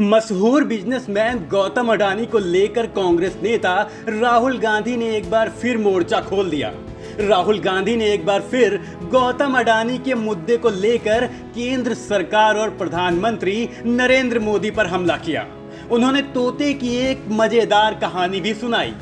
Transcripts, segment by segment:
मशहूर बिजनेसमैन गौतम अडानी को लेकर कांग्रेस नेता राहुल गांधी ने एक बार फिर मोर्चा खोल दिया। राहुल गांधी ने एक बार फिर गौतम अडानी के मुद्दे को लेकर केंद्र सरकार और प्रधानमंत्री नरेंद्र मोदी पर हमला किया। उन्होंने तोते की एक मजेदार कहानी भी सुनाई।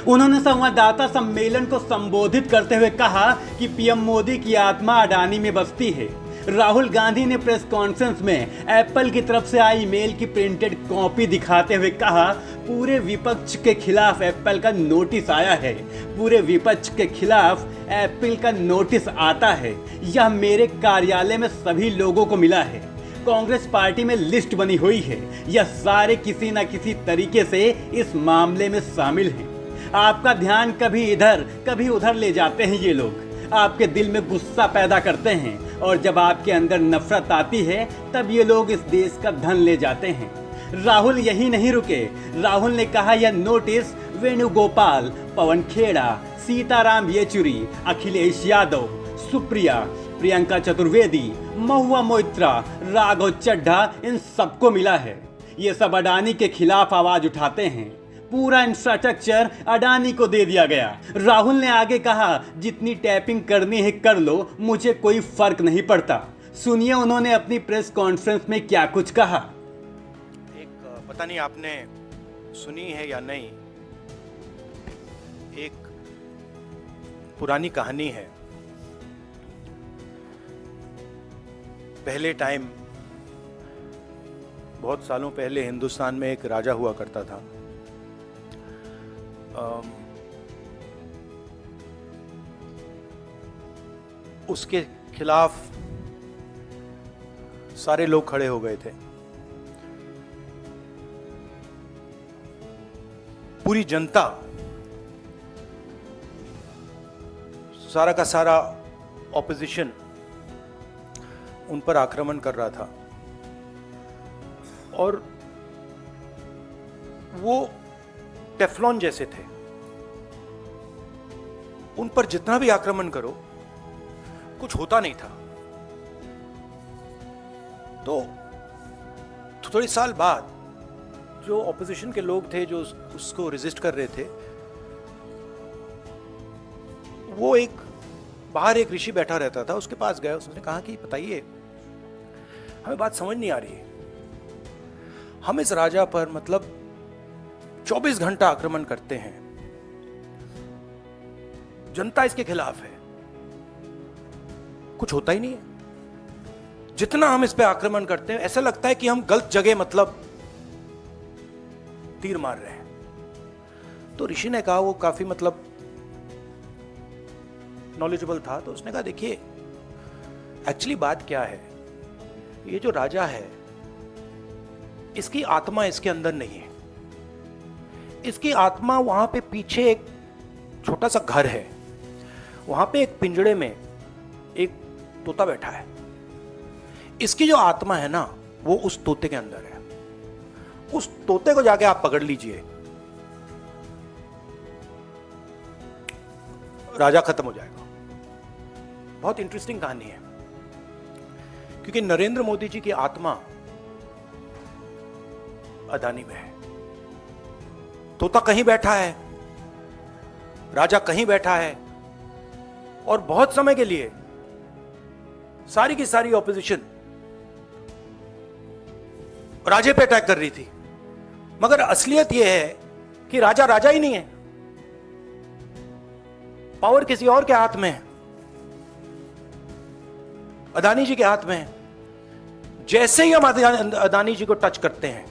उन्होंने संवाददाता सम्मेलन को संबोधित करते हुए कहा कि पीएम मोदी की आत्मा अडानी में बसती है। राहुल गांधी ने प्रेस कॉन्फ्रेंस में एप्पल की तरफ से आई ईमेल की प्रिंटेड कॉपी दिखाते हुए कहा, पूरे विपक्ष के खिलाफ एप्पल का नोटिस आया है। पूरे विपक्ष के खिलाफ एप्पल का नोटिस आता है। यह मेरे कार्यालय में सभी लोगों को मिला है। कांग्रेस पार्टी में लिस्ट बनी हुई है। यह सारे किसी न किसी तरीके से इस मामले में शामिल हैं। आपका ध्यान कभी इधर कभी उधर ले जाते हैं। ये लोग आपके दिल में गुस्सा पैदा करते हैं और जब आपके अंदर नफरत आती है तब ये लोग इस देश का धन ले जाते हैं। राहुल यही नहीं रुके। राहुल ने कहा, यह नोटिस वेणुगोपाल, पवन खेड़ा, सीताराम येचुरी, अखिलेश यादव, सुप्रिया, प्रियंका चतुर्वेदी, महुआ मोइत्रा, राघव चड्ढा, इन सबको मिला है। ये सब अडानी के खिलाफ आवाज उठाते हैं। पूरा इंफ्रास्ट्रक्चर अडानी को दे दिया गया। राहुल ने आगे कहा, जितनी टैपिंग करनी है कर लो, मुझे कोई फर्क नहीं पड़ता। सुनिए उन्होंने अपनी प्रेस कॉन्फ्रेंस में क्या कुछ कहा। एक पता नहीं आपने सुनी है या नहीं, एक पुरानी कहानी है। पहले टाइम, बहुत सालों पहले हिंदुस्तान में एक राजा हुआ करता था। उसके खिलाफ सारे लोग खड़े हो गए थे। पूरी जनता, सारा का सारा ऑपोजिशन उन पर आक्रमण कर रहा था और वो टेफ्लॉन जैसे थे। उन पर जितना भी आक्रमण करो कुछ होता नहीं था। तो थोड़े साल बाद जो ऑपोजिशन के लोग थे जो उसको रेजिस्ट कर रहे थे, वो बाहर एक ऋषि बैठा रहता था, उसके पास गए। उसने कहा कि बताइए, हमें बात समझ नहीं आ रही है। हम इस राजा पर मतलब 24 घंटा आक्रमण करते हैं, जनता इसके खिलाफ है, कुछ होता ही नहीं है। जितना हम इस पे आक्रमण करते हैं ऐसा लगता है कि हम गलत जगह मतलब तीर मार रहे हैं। तो ऋषि ने कहा, वो काफी मतलब नॉलेजेबल था, तो उसने कहा, देखिए एक्चुअली बात क्या है, ये जो राजा है इसकी आत्मा इसके अंदर नहीं है। इसकी आत्मा वहां पे पीछे एक छोटा सा घर है, वहां पे एक पिंजड़े में एक तोता बैठा है। इसकी जो आत्मा है ना, वो उस तोते के अंदर है। उस तोते को जाके आप पकड़ लीजिए, राजा खत्म हो जाएगा। बहुत इंटरेस्टिंग कहानी है, क्योंकि नरेंद्र मोदी जी की आत्मा अडानी में है। तोता कहीं बैठा है, राजा कहीं बैठा है, और बहुत समय के लिए सारी की सारी ऑपोजिशन राजे पे अटैक कर रही थी। मगर असलियत यह है कि राजा राजा ही नहीं है, पावर किसी और के हाथ में है, अडानी जी के हाथ में है। जैसे ही हम अडानी जी को टच करते हैं,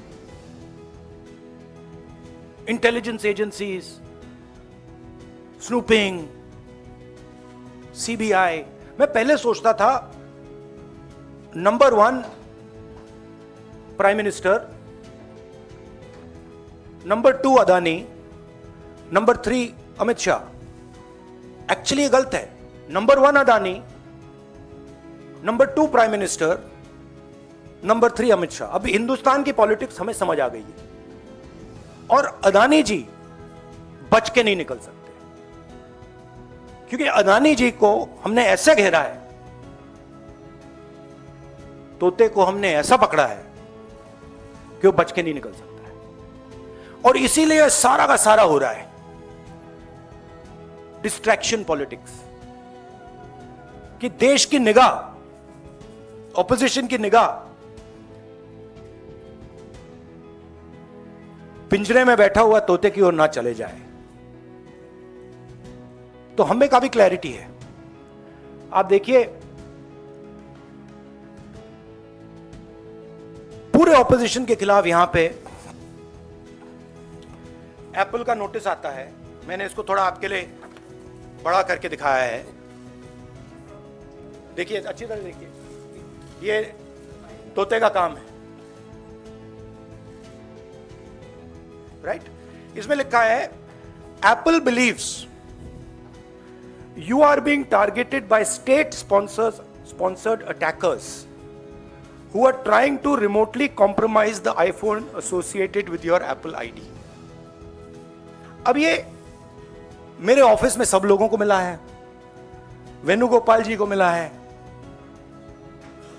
इंटेलिजेंस एजेंसीज, स्नूपिंग, सीबीआई। मैं पहले सोचता था number 1 prime minister, number 2 Adani, number 3 Amit Shah. Actually ये गलत है। Number 1 Adani, number 2 prime minister, number 3 Amit Shah. अभी हिंदुस्तान की पॉलिटिक्स हमें समझ आ गई है और अडानी जी बच के नहीं निकल सकते, क्योंकि अडानी जी को हमने ऐसे घेरा है, तोते को हमने ऐसा पकड़ा है कि वो बच के नहीं निकल सकता है। और इसीलिए सारा का सारा हो रहा है डिस्ट्रैक्शन पॉलिटिक्स, कि देश की निगाह, ऑपोजिशन की निगाह पिंजरे में बैठा हुआ तोते की ओर ना चले जाए। तो हमें काफी क्लैरिटी है। आप देखिए, पूरे ऑपोजिशन के खिलाफ यहां पे एप्पल का नोटिस आता है। मैंने इसको थोड़ा आपके लिए बड़ा करके दिखाया है। देखिए, अच्छी तरह देखिए, ये तोते का काम है, राइट? इसमें लिखा है, Apple believes you are being targeted by state sponsored attackers who are trying to remotely compromise the iPhone associated with your Apple ID. अब ये मेरे ऑफिस में सब लोगों को मिला है, वेणुगोपाल जी को मिला है,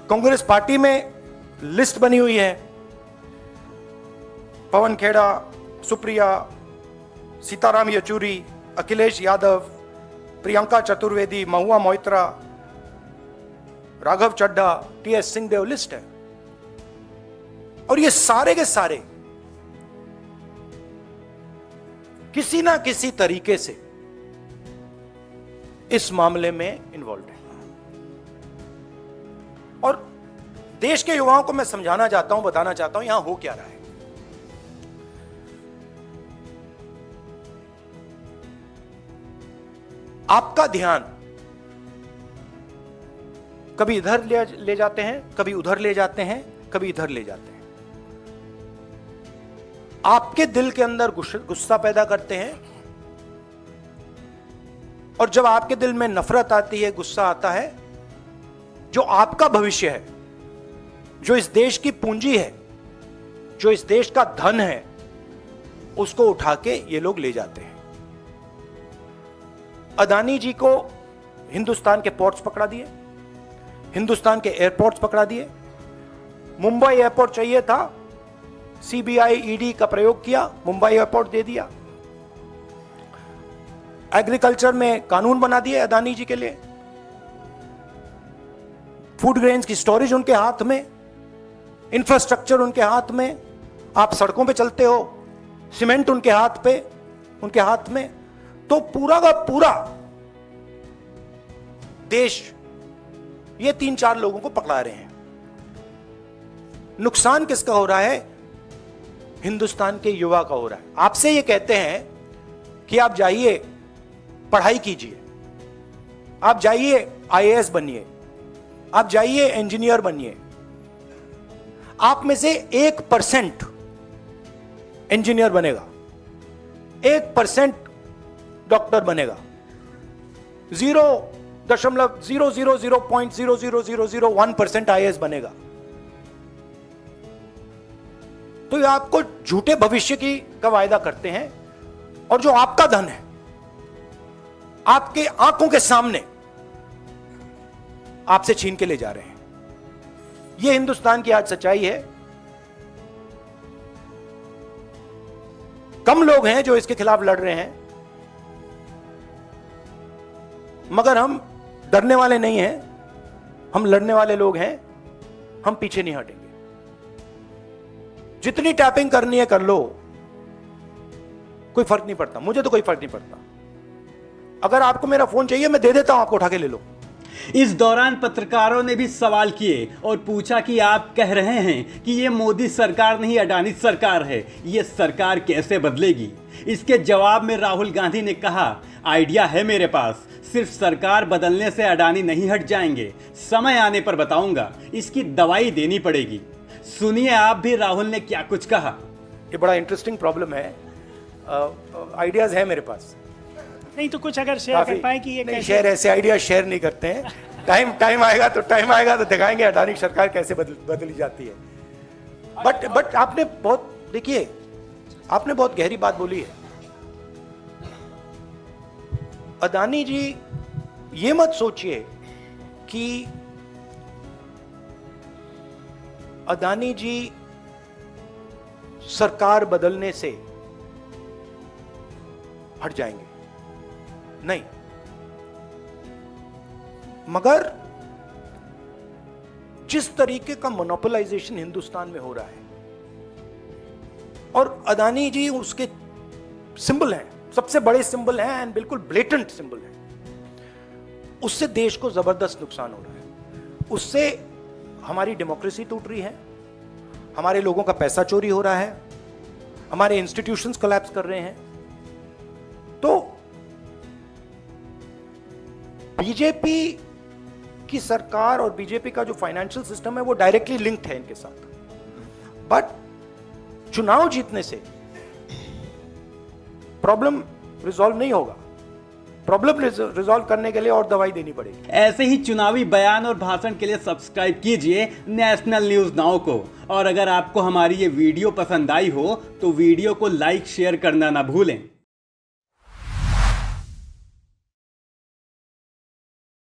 कांग्रेस पार्टी में लिस्ट बनी हुई है, पवन खेड़ा, सुप्रिया, सीताराम येचुरी, अखिलेश यादव, प्रियंका चतुर्वेदी, महुआ मोइत्रा, राघव चड्ढा, टीएस सिंहदेव, लिस्ट है। और ये सारे के सारे किसी ना किसी तरीके से इस मामले में इन्वॉल्व है। और देश के युवाओं को मैं समझाना चाहता हूं, बताना चाहता हूं, यहां हो क्या रहा है। आपका ध्यान कभी इधर ले जाते हैं, कभी उधर ले जाते हैं, कभी इधर ले जाते हैं। आपके दिल के अंदर गुस्सा पैदा करते हैं, और जब आपके दिल में नफरत आती है, गुस्सा आता है, जो आपका भविष्य है, जो इस देश की पूंजी है, जो इस देश का धन है, उसको उठा के ये लोग ले जाते हैं। अदानी जी को हिंदुस्तान के पोर्ट्स पकड़ा दिए, हिंदुस्तान के एयरपोर्ट्स पकड़ा दिए। मुंबई एयरपोर्ट चाहिए था, सीबीआई ईडी का प्रयोग किया, मुंबई एयरपोर्ट दे दिया। एग्रीकल्चर में कानून बना दिए अदानी जी के लिए, फूड ग्रेन्स की स्टोरेज उनके हाथ में, इंफ्रास्ट्रक्चर उनके हाथ में, आप सड़कों पे चलते हो, सीमेंट उनके हाथ में। तो पूरा का पूरा देश ये 3-4 लोगों को पकड़ा रहे हैं। नुकसान किसका हो रहा है? हिंदुस्तान के युवा का हो रहा है। आपसे ये कहते हैं कि आप जाइए पढ़ाई कीजिए, आप जाइए आईएएस बनिए, आप जाइए इंजीनियर बनिए। आप में से 1% इंजीनियर बनेगा, 1% डॉक्टर बनेगा, 0.0000001% आईएएस बनेगा। तो ये आपको झूठे भविष्य का वायदा करते हैं, और जो आपका धन है आपके आंखों के सामने आपसे छीन के ले जा रहे हैं। यह हिंदुस्तान की आज सच्चाई है। कम लोग हैं जो इसके खिलाफ लड़ रहे हैं, मगर हम डरने वाले नहीं हैं, हम लड़ने वाले लोग हैं, हम पीछे नहीं हटेंगे। जितनी टैपिंग करनी है कर लो, कोई फर्क नहीं पड़ता, मुझे तो कोई फर्क नहीं पड़ता। अगर आपको मेरा फोन चाहिए मैं दे देता हूं, आपको उठा के ले लो। इस दौरान पत्रकारों ने भी सवाल किए और पूछा कि आप कह रहे हैं कि ये मोदी सरकार नहीं अडानी सरकार है, ये सरकार कैसे बदलेगी? इसके जवाब में राहुल गांधी ने कहा, आइडिया है मेरे पास, सिर्फ सरकार बदलने से अडानी नहीं हट जाएंगे, समय आने पर बताऊंगा, इसकी दवाई देनी पड़ेगी। सुनिए आप भी राहुल ने क्या कुछ कहा। ये बड़ा इंटरेस्टिंग प्रॉब्लम है, आइडियाज है मेरे पास। नहीं तो कुछ अगर शेयर कर पाए कि ये नहीं, शेयर ऐसे आइडिया शेयर नहीं करते हैं। टाइम आएगा तो दिखाएंगे अडानी सरकार कैसे बदली जाती है। बट आपने बहुत गहरी बात बोली है। अडानी जी, ये मत सोचिए कि अडानी जी सरकार बदलने से हट जाएंगे, नहीं। मगर जिस तरीके का मोनोपोलाइजेशन हिंदुस्तान में हो रहा है, और अदानी जी उसके सिंबल हैं, सबसे बड़े सिंबल हैं एंड बिल्कुल ब्लेटेंट सिंबल हैं, उससे देश को जबरदस्त नुकसान हो रहा है। उससे हमारी डेमोक्रेसी टूट रही है, हमारे लोगों का पैसा चोरी हो रहा है, हमारे इंस्टीट्यूशंस कोलैप्स कर रहे हैं। तो बीजेपी की सरकार और बीजेपी का जो फाइनेंशियल सिस्टम है वो डायरेक्टली लिंक्ड है इनके साथ, बट चुनाव जीतने से प्रॉब्लम रिजॉल्व नहीं होगा। प्रॉब्लम रिजॉल्व करने के लिए और दवाई देनी पड़ेगी। ऐसे ही चुनावी बयान और भाषण के लिए सब्सक्राइब कीजिए नेशनल न्यूज नाउ को। और अगर आपको हमारी ये वीडियो पसंद आई हो तो वीडियो को लाइक शेयर करना ना भूलें।